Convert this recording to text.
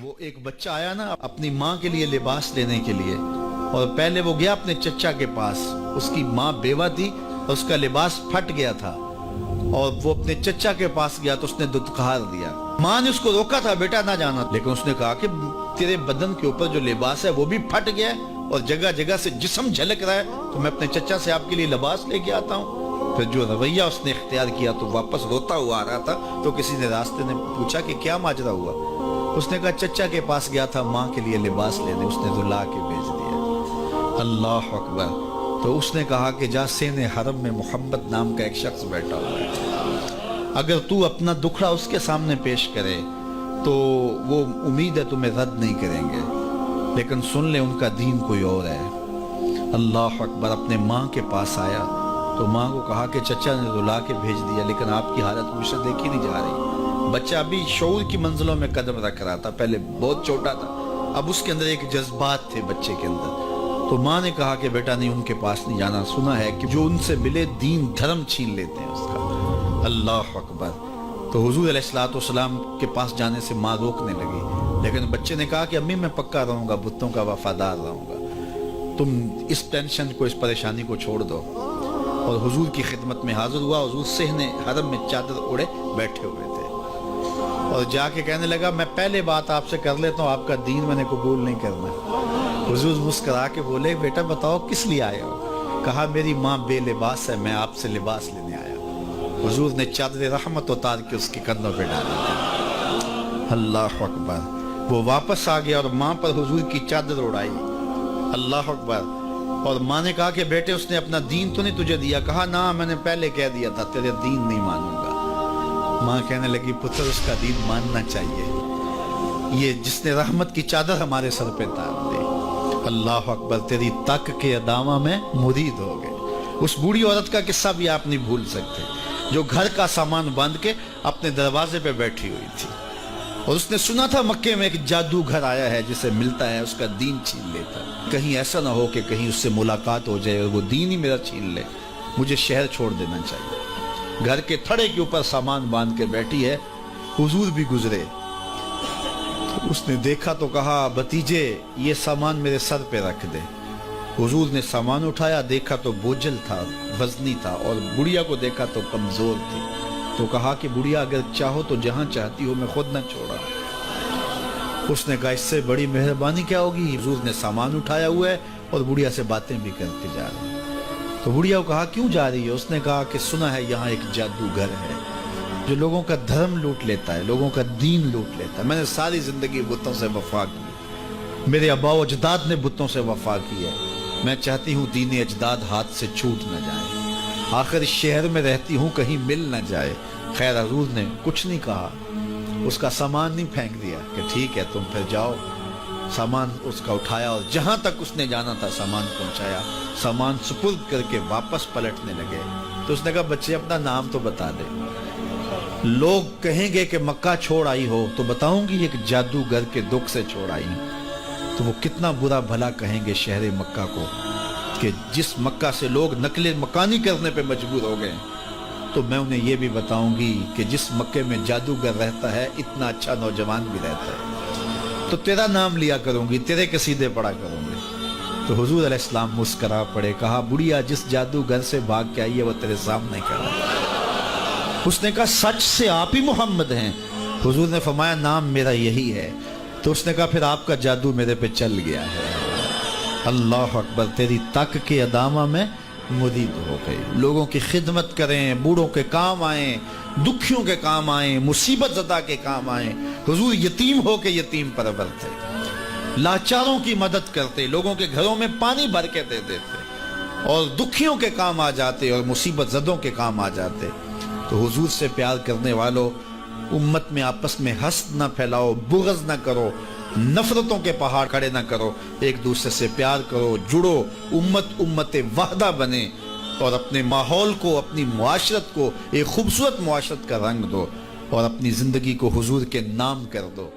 وہ ایک بچہ آیا نا اپنی ماں کے لیے لباس لینے کے لیے، اور پہلے وہ گیا اپنے چچا کے پاس. اس کی ماں بیوہ تھی اور اس کا لباس پھٹ گیا تھا، اور وہ اپنے چچا کے پاس گیا تو اس نے دھتکار دیا. ماں نے اس کو روکا تھا بیٹا نہ جانا، لیکن اس نے کہا کہ تیرے بدن کے اوپر جو لباس ہے وہ بھی پھٹ گیا ہے اور جگہ جگہ سے جسم جھلک رہا ہے، تو میں اپنے چچا سے آپ کے لیے لباس لے کے آتا ہوں. پھر جو رویہ اس نے اختیار کیا تو واپس روتا ہوا آ رہا تھا. تو کسی نے راستے نے پوچھا کہ کیا ماجرا ہوا؟ اس نے کہا چچا کے پاس گیا تھا ماں کے لیے لباس لینے، اس نے رلا کے بھیج دیا. اللہ اکبر. تو اس نے کہا کہ جا سین حرم میں محمد نام کا ایک شخص بیٹھا ہوا ہے، اگر تو اپنا دکھڑا اس کے سامنے پیش کرے تو وہ امید ہے تمہیں رد نہیں کریں گے، لیکن سن لے ان کا دین کوئی اور ہے. اللہ اکبر. اپنے ماں کے پاس آیا تو ماں کو کہا کہ چچا نے رلا کے بھیج دیا، لیکن آپ کی حالت مجھ سے دیکھی نہیں جا رہی. بچہ ابھی شعور کی منزلوں میں قدم رکھ رہا تھا، پہلے بہت چھوٹا تھا، اب اس کے اندر ایک جذبات تھے بچے کے اندر. تو ماں نے کہا کہ بیٹا نہیں، ان کے پاس نہیں جانا، سنا ہے کہ جو ان سے ملے دین دھرم چھین لیتے ہیں اس کا. اللہ اکبر. تو حضور علیہ الصلوۃ والسلام کے پاس جانے سے ماں روکنے لگی، لیکن بچے نے کہا کہ امی میں پکا رہوں گا، بتوں کا وفادار رہوں گا، تم اس ٹینشن کو، اس پریشانی کو چھوڑ دو. اور حضور کی خدمت میں حاضر ہوا. حضور صحن حرم میں چادر اوڑے بیٹھے ہوئے تھے، اور جا کے کہنے لگا میں پہلے بات آپ سے کر لیتا ہوں، آپ کا دین میں نے قبول نہیں کرنا. حضور مسکرا کے بولے بیٹا بتاؤ کس لیے آئے ہو؟ کہا میری ماں بے لباس ہے، میں آپ سے لباس لینے آیا ہوں. حضور نے چادر رحمت اتار کے اس کے کندھوں پہ ڈالی. اللہ اکبر. وہ واپس آ گیا اور ماں پر حضور کی چادر اڑائی. اللہ اکبر. اور ماں نے کہا کہ بیٹے اس نے اپنا دین تو نہیں تجھے دیا؟ کہا نہ، میں نے پہلے کہہ دیا تھا تیرے دین نہیں مانوں گا. ماں کہنے لگی پتر اس کا دین ماننا چاہیے، یہ جس نے رحمت کی چادر ہمارے سر پہ تار دی. اللہ اکبر. تیری تک کے ادامہ میں مرید ہو گئے. اس بوڑھی عورت کا قصہ بھی آپ نہیں بھول سکتے، جو گھر کا سامان باندھ کے اپنے دروازے پہ بیٹھی ہوئی تھی، اور اس نے سنا تھا مکے میں ایک جادوگر آیا ہے جسے ملتا ہے اس کا دین چھین لیتا ہے. کہیں ایسا نہ ہو کہ کہیں اس سے ملاقات ہو جائے اور وہ دین ہی میرا چھین لے، مجھے شہر چھوڑ دینا چاہیے. گھر کے تھڑے کے اوپر سامان باندھ کے بیٹھی ہے. حضور بھی گزرے، اس نے دیکھا تو کہا بھتیجے یہ سامان میرے سر پہ رکھ دے. حضور نے سامان اٹھایا، دیکھا تو بوجھل تھا، وزنی تھا، اور بڑھیا کو دیکھا تو کمزور تھی. تو کہا کہ بڑھیا اگر چاہو تو جہاں چاہتی ہو، میں خود نہ چھوڑا. اس نے کہا اس سے بڑی مہربانی کیا ہوگی. حضور نے سامان اٹھایا ہوا ہے اور بڑھیا سے باتیں بھی کرتے جا رہے ہیں. تو بڑھیا کو کہا کیوں جا رہی ہے؟ اس نے کہا کہ سنا ہے یہاں ایک جادوگر ہے جو لوگوں کا دھرم لوٹ لیتا ہے، لوگوں کا دین لوٹ لیتا ہے. میں نے ساری زندگی بتوں سے وفا کی، میرے آبا و اجداد نے بتوں سے وفا کی ہے، میں چاہتی ہوں دین اجداد ہاتھ سے چھوٹ نہ جائے، آخر اس شہر میں رہتی ہوں کہیں مل نہ جائے. خیر حضور نے کچھ نہیں کہا، اس کا سامان نہیں پھینک دیا کہ ٹھیک ہے تم پھر جاؤ. سامان اس کا اٹھایا اور جہاں تک اس نے جانا تھا سامان پہنچایا. سامان سپرد کر کے واپس پلٹنے لگے. تو اس نے کہا بچے اپنا نام تو بتا دے، لوگ کہیں گے کہ مکہ چھوڑ آئی ہو تو بتاؤں گی ایک جادوگر کے دکھ سے چھوڑ آئی ہوں. تو وہ کتنا برا بھلا کہیں گے شہر مکہ کو کہ جس مکہ سے لوگ نقل مکانی کرنے پہ مجبور ہو گئے. تو میں انہیں یہ بھی بتاؤں گی کہ جس مکے میں جادوگر رہتا ہے اتنا اچھا نوجوان بھی رہتا ہے، تو تیرا نام لیا کروں گی، تیرے قصیدے پڑھا کروں گی. تو حضور علیہ السلام مسکرا پڑے. کہا بڑھیا جس جادوگر سے بھاگ کے آئی ہے وہ تیرے سامنے کھڑا ہے. اس نے کہا سچ سے آپ ہی محمد ہیں؟ حضور نے فرمایا نام میرا یہی ہے. تو اس نے کہا پھر آپ کا جادو میرے پہ چل گیا ہے. اللہ اکبر. تیری تک کے ادامہ میں مرید ہو گئی. لوگوں کی خدمت کریں، بوڑھوں کے کام آئیں، دکھیوں کے کام آئیں، مصیبت زدہ کے کام آئیں. حضور یتیم ہو کے یتیم پرور تھے، لاچاروں کی مدد کرتے، لوگوں کے گھروں میں پانی بھر کے دے دیتے، اور دکھیوں کے کام آ جاتے اور مصیبت زدوں کے کام آ جاتے. تو حضور سے پیار کرنے والوں، امت میں آپس میں حسد نہ پھیلاؤ، بغض نہ کرو، نفرتوں کے پہاڑ کھڑے نہ کرو، ایک دوسرے سے پیار کرو، جڑو، امت وحدہ بنے، اور اپنے ماحول کو، اپنی معاشرت کو ایک خوبصورت معاشرت کا رنگ دو، اور اپنی زندگی کو حضور کے نام کر دو.